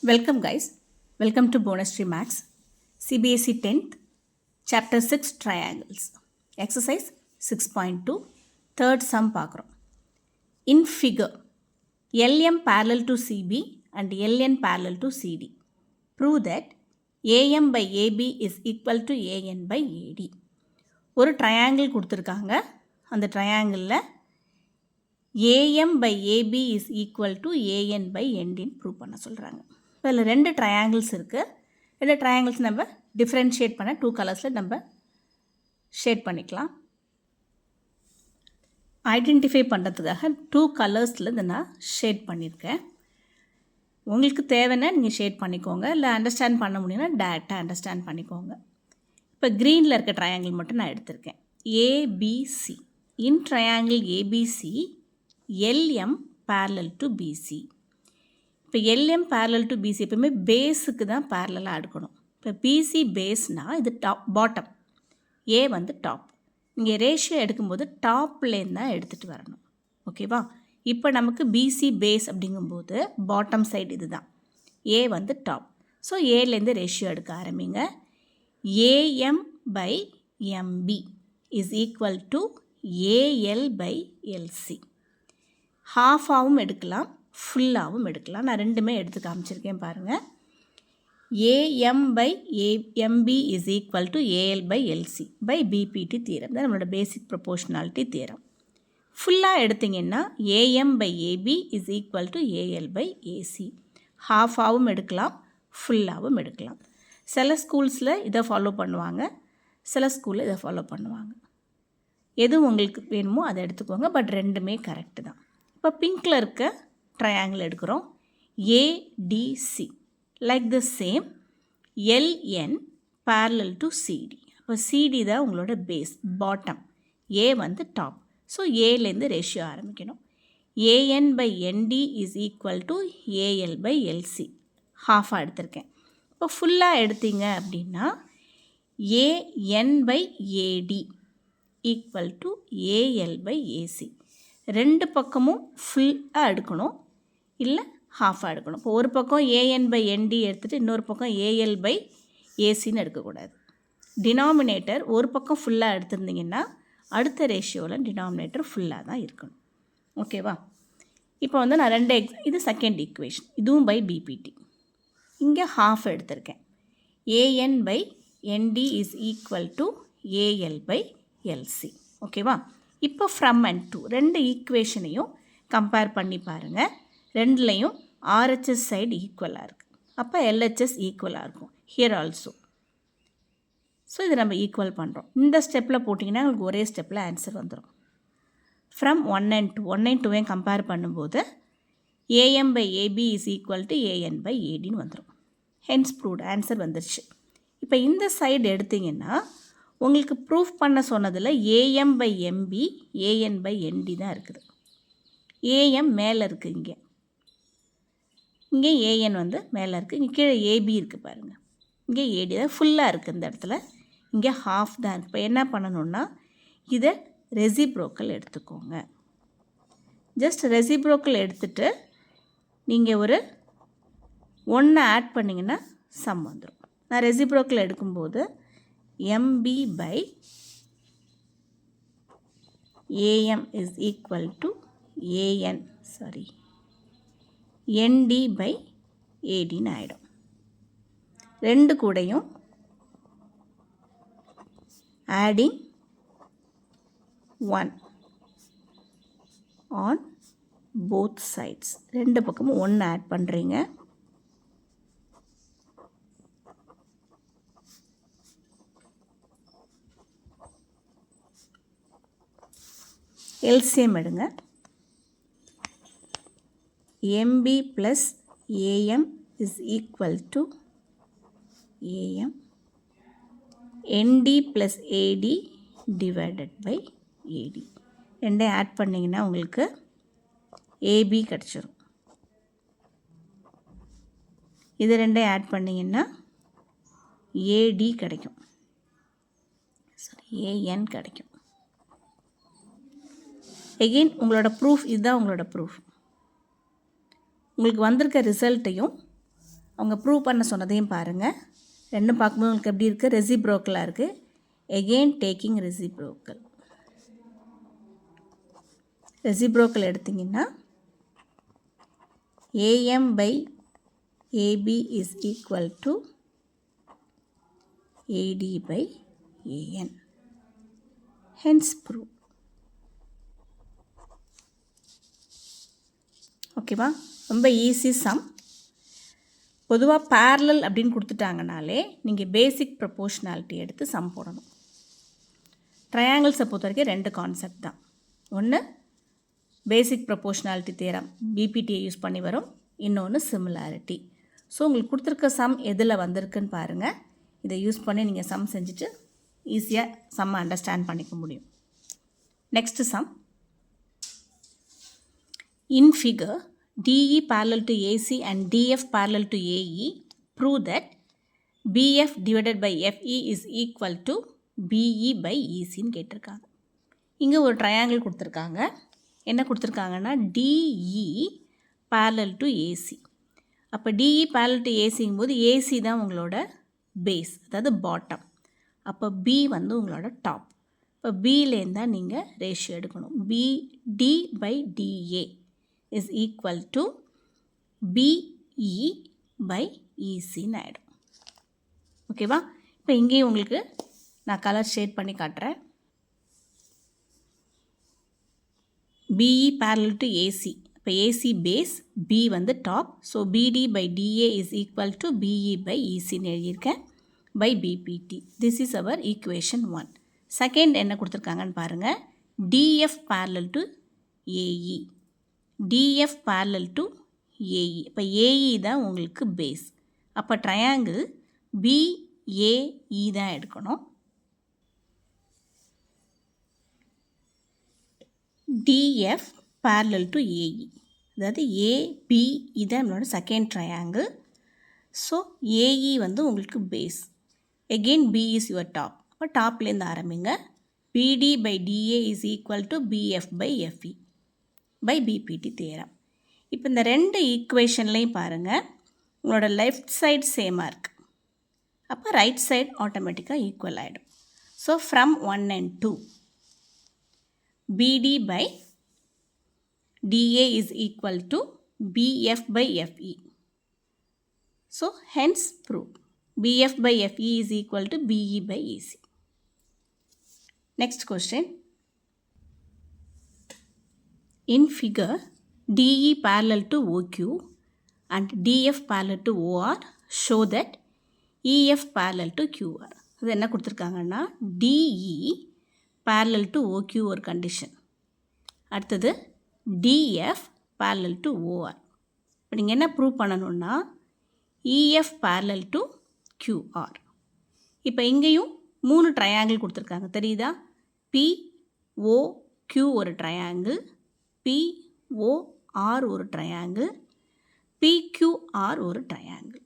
Welcome guys, welcome to Bonus Tree Max, CBSE 10th, Chapter 6 Triangles, Exercise 6.2, third sum பார்க்குறோம். In figure, LM parallel to CB and LN parallel to CD. Prove that AM by AB is equal to AN by AD. ஒரு triangle கொடுத்துருக்காங்க, அந்த triangleல AM by AB is equal to AN by ND prove பண்ண சொல்கிறாங்க. இதில் ரெண்டு triangles இருக்குது. ரெண்டு triangles நம்ம டிஃப்ரென்ஷியேட் பண்ண டூ கலர்ஸில் நம்ம ஷேட் பண்ணிக்கலாம். ஐடென்டிஃபை பண்ணுறதுக்காக டூ கலர்ஸில் இதை நான் ஷேட் பண்ணியிருக்கேன். உங்களுக்கு தேவைன்னா நீங்கள் ஷேட் பண்ணிக்கோங்க, இல்லை அண்டர்ஸ்டாண்ட் பண்ண முடியும்னா டேரெக்டாக அண்டர்ஸ்டாண்ட் பண்ணிக்கோங்க. இப்போ க்ரீனில் இருக்க ட்ரையாங்கிள் மட்டும் நான் எடுத்திருக்கேன். ABC. In triangle ABC LM parallel to BC. இப்போ LM parallel to BC எப்பவுமே பேஸுக்கு தான் பேரலாக எடுக்கணும். இப்போ BC பேஸ்னால் இது பாட்டம், A வந்து டாப். நீங்கள் ரேஷியோ எடுக்கும்போது டாப்லேருந்து தான் எடுத்துகிட்டு வரணும். ஓகேவா? இப்போ நமக்கு BC பேஸ் அப்படிங்கும்போது பாட்டம் சைடு இது தான், A வந்து டாப். ஸோ ஏலேருந்து ரேஷியோ எடுக்க ஆரம்பிங்க. AM by MB is equal to AL by LC. ஹாஃபாகவும் எடுக்கலாம், ஃபுல்லாகவும் எடுக்கலாம். நான் ரெண்டுமே எடுத்து காமிச்சிருக்கேன் பாருங்கள். AM by MB is equal to AL by LC by BPT theorem தான் நம்மளோட பேசிக் ப்ரொபோர்ஷனாலிட்டி தியரம். ஃபுல்லாக எடுத்திங்கன்னா AM by AB is equal to AL by AC. ஹாஃபாகவும் எடுக்கலாம், ஃபுல்லாகவும் எடுக்கலாம். சில ஸ்கூல்ஸில் இதை ஃபாலோ பண்ணுவாங்க, சில ஸ்கூலில் இதை ஃபாலோ பண்ணுவாங்க. எது உங்களுக்கு வேணுமோ அதை எடுத்துக்கோங்க, பட் ரெண்டுமே கரெக்டு தான். இப்போ பிங்க்கில் இருக்க ட்ரையாங்கிள் எடுக்கிறோம். ADC like the same LN parallel to CD. இப்போ CD தான் உங்களோட பேஸ் பாட்டம், A வந்து டாப். ஸோ ஏலேருந்து ரேஷியோ ஆரம்பிக்கணும். AN by ND is equal to AL by LC. ஹாஃபாக எடுத்திருக்கேன். இப்போ ஃபுல்லாக எடுத்தீங்க அப்படின்னா AN by AD equal to AL by AC. ரெண்டு பக்கமும் ஃபுல்லாக எடுக்கணும், இல்லை ஹாஃபாக எடுக்கணும். இப்போ ஒரு பக்கம் AN by ND எடுத்துகிட்டு இன்னொரு பக்கம் AL by ACன்னு எடுக்கக்கூடாது. டினாமினேட்டர் ஒரு பக்கம் ஃபுல்லாக எடுத்திருந்தீங்கன்னா அடுத்த ரேஷியோவில் டினாமினேட்டர் ஃபுல்லாக தான் இருக்கணும். ஓகேவா? இப்போ வந்து நான் ரெண்டு இது செகண்ட் ஈக்குவேஷன், இதுவும் பை பிபிடி. இங்கே ஹாஃப் எடுத்திருக்கேன். AN by ND is equal to AL by LC. ஓகேவா? இப்போ ஃப்ரம் அண்ட் டு ரெண்டு ஈக்குவேஷனையும் கம்பேர் பண்ணி பாருங்கள். ரெண்டுலேயும் RHS சைடு ஈக்குவலாக இருக்குது, அப்போ LHS ஈக்குவலாக இருக்கும் ஹியர் ஆல்சோ. ஸோ இது நம்ம ஈக்குவல் பண்ணுறோம். இந்த ஸ்டெப்பில் போட்டிங்கன்னா உங்களுக்கு ஒரே ஸ்டெப்பில் ஆன்சர் வந்துடும். ஃப்ரம் 1 and 2 1 and 2 கம்பேர் பண்ணும்போது AM by AB is equal to AN by ADன்னு வந்துடும். ஹென்ஸ் ப்ரூவ்ட், ஆன்சர் வந்துருச்சு. இப்போ இந்த சைடு எடுத்திங்கன்னா உங்களுக்கு ப்ரூஃப் பண்ண சொன்னதில் AM by MB AN by ND தான் இருக்குது. AM மேலே இருக்குது, இங்கே AN வந்து மேலே இருக்குது, இங்கே கீழே AB இருக்குது பாருங்கள். இங்கே AD தான் ஃபுல்லாக இருக்குது இந்த இடத்துல, இங்கே ஹாஃப் தான் இருக்குது. இப்போ என்ன பண்ணணுன்னா இதை ரெசிப்ரோக்கல் எடுத்துக்கோங்க. ஜஸ்ட் ரெசிப்ரோக்கல் எடுத்துகிட்டு நீங்கள் ஒரு 1 ஆட் பண்ணிங்கன்னா சம் வந்துடும். நான் ரெசிப்ரோக்கல் எடுக்கும்போது MB by AM is equal to ND by ADன்னு ஆகிடும். ரெண்டு கூடையும் adding 1 on both sides. ரெண்டு பக்கமும் 1 ஆட் பண்ணுறீங்க. LCM எடுங்க. MB plus AM is equal to AM ND plus AD divided by AD. ரெண்டையும் ஆட் பண்ணிங்கன்னா உங்களுக்கு AB கிடச்சிரும். இது ரெண்டையும் ஆட் பண்ணிங்கன்னா AD கிடைக்கும், AN கிடைக்கும். எகெயின் உங்களோட ப்ரூஃப் இதுதான், உங்களோட ப்ரூஃப். உங்களுக்கு வந்திருக்க ரிசல்ட்டையும் அவங்க ப்ரூவ் பண்ண சொன்னதையும் பாருங்கள். ரெண்டும் பார்க்கும்போது உங்களுக்கு எப்படி இருக்குது? ரெசிப்ரோக்கலாக இருக்குது. Again taking reciprocal. ரெசிப்ரோக்கல் எடுத்திங்கன்னா AM by AB is equal to AD by AN. Hence proof. ஓகேவா? ரொம்ப ஈஸி சம். பொதுவாக parallel அப்படின்னு கொடுத்துட்டாங்கனாலே நீங்கள் பேசிக் ப்ரொபோர்ஷனாலிட்டி எடுத்து சம் போடணும். ட்ரையாங்கிள்ஸை பொறுத்த வரைக்கும் 2 கான்செப்ட் தான். ஒன்று பேசிக் ப்ரொபோர்ஷனாலிட்டி தியரம், பிபிடியை யூஸ் பண்ணி வரும். இன்னொன்று சிமிலாரிட்டி. ஸோ உங்களுக்கு கொடுத்துருக்க சம் எதில் வந்திருக்குன்னு பாருங்கள். இதை யூஸ் பண்ணி நீங்கள் சம் செஞ்சுட்டு ஈஸியாக சம்மை அண்டர்ஸ்டாண்ட் பண்ணிக்க முடியும். Next sum. In figure DE parallel to AC and DF parallel to AE, prove that BF divided by FE is equal to BE by ECன்னு கேட்டிருக்காங்க. இங்கே ஒரு ட்ரையாங்கிள் கொடுத்துருக்காங்க. என்ன கொடுத்துருக்காங்கன்னா DE parallel to AC. அப்போ DE parallel to ACங்கும் போது AC தான் உங்களோட பேஸ், அதாவது பாட்டம். அப்போ B வந்து உங்களோட டாப். இப்போ Bலேருந்து தான் நீங்கள் ரேஷியோ எடுக்கணும். BD by DA is equal to BE by ECன்னு ஆகிடும். ஓகேவா? இப்போ இங்கேயும் உங்களுக்கு நான் கலர் ஷேட் பண்ணி காட்டுறேன். BE parallel to AC. இப்போ AC பேஸ், B வந்து top. So BD by DA is equal to BE by ECன்னு எழுதியிருக்கேன். by BPT. This is our equation 1. Second என்ன கொடுத்துருக்காங்கன்னு பாருங்கள். DF parallel to AE. DF parallel to AE. இப்போ AE தான் உங்களுக்கு base. அப்போ ட்ரையாங்கிள் BAE தான் எடுக்கணும். DF parallel to AE. அதாவது AB இதான் நம்மளோட செகண்ட் ட்ரையாங்கிள். ஸோ AE வந்து உங்களுக்கு base. Again B is your top. அப்போ டாப்லேருந்து ஆரம்பிங்க. BD by DA is equal to BF by FE. by BPT theorem. இப்போ இந்த 2 ஈக்குவேஷன்லையும் பாருங்கள், உங்களோட லெஃப்ட் சைடு சேமாக இருக்குது. அப்போ ரைட் சைடு ஆட்டோமேட்டிக்காக ஈக்குவல் ஆகிடும். So from 1 and 2 BD by DA is equal to BF by FE. So hence proof. BF by FE is equal to BE by EC. Next question. In figure, DE parallel to OQ and DF parallel to OR show that EF parallel to QR. இது என்ன கொடுத்துருக்காங்கன்னா DE parallel to OQ ஒரு condition. அடுத்தது DF parallel to OR. இப்போ நீங்கள் என்ன prove பண்ணணுன்னா EF parallel to QR. இப்போ இங்கேயும் 3 ட்ரையாங்கிள் கொடுத்துருக்காங்க, தெரியுதா? POQ ஒரு ட்ரையாங்கிள், POR ஒரு ட்ரையாங்கிள், PQR ஒரு triangle.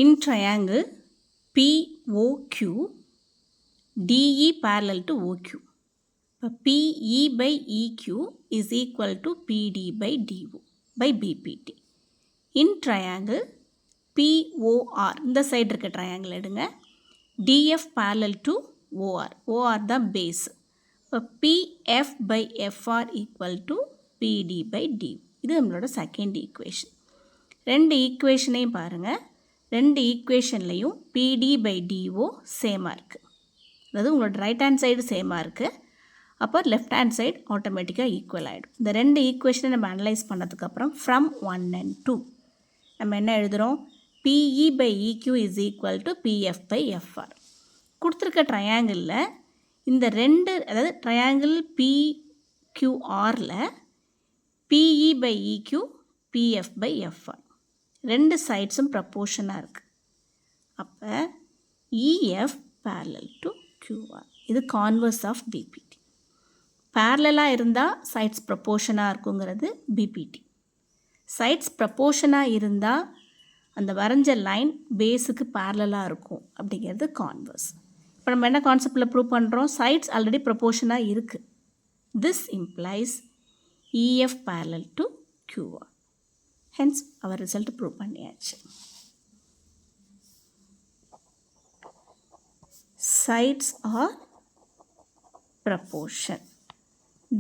In triangle POQ DE parallel to OQ. இப்போ PE by EQ is equal to PD by DO by BPT. In triangle POR, இந்த side இருக்க ட்ரையாங்கிள் எடுங்க. DF parallel to OR. OR தான் base. இப்போ PF by FR equal to PD by D. இது நம்மளோட second equation. 2 ஈக்குவேஷனையும் பாருங்கள். 2 ஈக்குவேஷன்லேயும் PD by DO சேமாக இருக்குது. அதாவது உங்களோட ரைட் ஹேண்ட் சைடு சேமாக இருக்குது. அப்போ லெஃப்ட் ஹேண்ட் சைடு ஆட்டோமேட்டிக்காக ஈக்குவல் ஆகிடும். இந்த 2 ஈக்குவேஷனை நம்ம அனலைஸ் பண்ணதுக்கப்புறம் ஃப்ரம் 1 and 2 நம்ம என்ன எழுதுகிறோம்? PE by EQ is equal to PF by FR. கொடுத்துருக்க ட்ரையாங்கிளில் இந்த 2, அதாவது ட்ரையாங்கிள் PQRல PE by EQ PF by FR 2 சைட்ஸும் ப்ரப்போர்ஷனாக இருக்குது. அப்போ EF parallel to QR. இது கான்வர்ஸ் ஆஃப் BPT. பேரலாக இருந்தால் சைட்ஸ் ப்ரப்போர்ஷனாக இருக்குங்கிறது BPT. சைட்ஸ் ப்ரப்போர்ஷனாக இருந்தால் அந்த வரைஞ்ச லைன் பேஸுக்கு பேரலாக இருக்கும் அப்படிங்கிறது கான்வர்ஸ். இப்போ நம்ம என்ன கான்செப்டில் ப்ரூவ் பண்ணுறோம்? சைட்ஸ் ஆல்ரெடி ப்ரப்போர்ஷனாக இருக்குது. This implies EF parallel to QR. Hence our result prove பண்ணியாச்சு. Sides are proportion.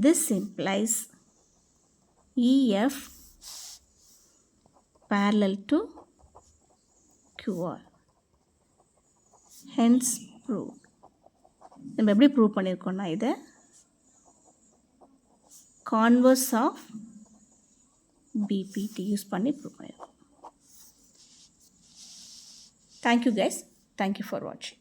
This implies EF parallel to QR. Hence proved. நம்ம எப்படி ப்ரூவ் பண்ணியிருக்கோம்னா இதை கான்வர்ஸ் ஆஃப் பிபிடி யூஸ் பண்ணி ப்ரூவ் பண்ணியிருக்கோம். Thank you guys. தேங்க்யூ ஃபார் வாட்சிங்.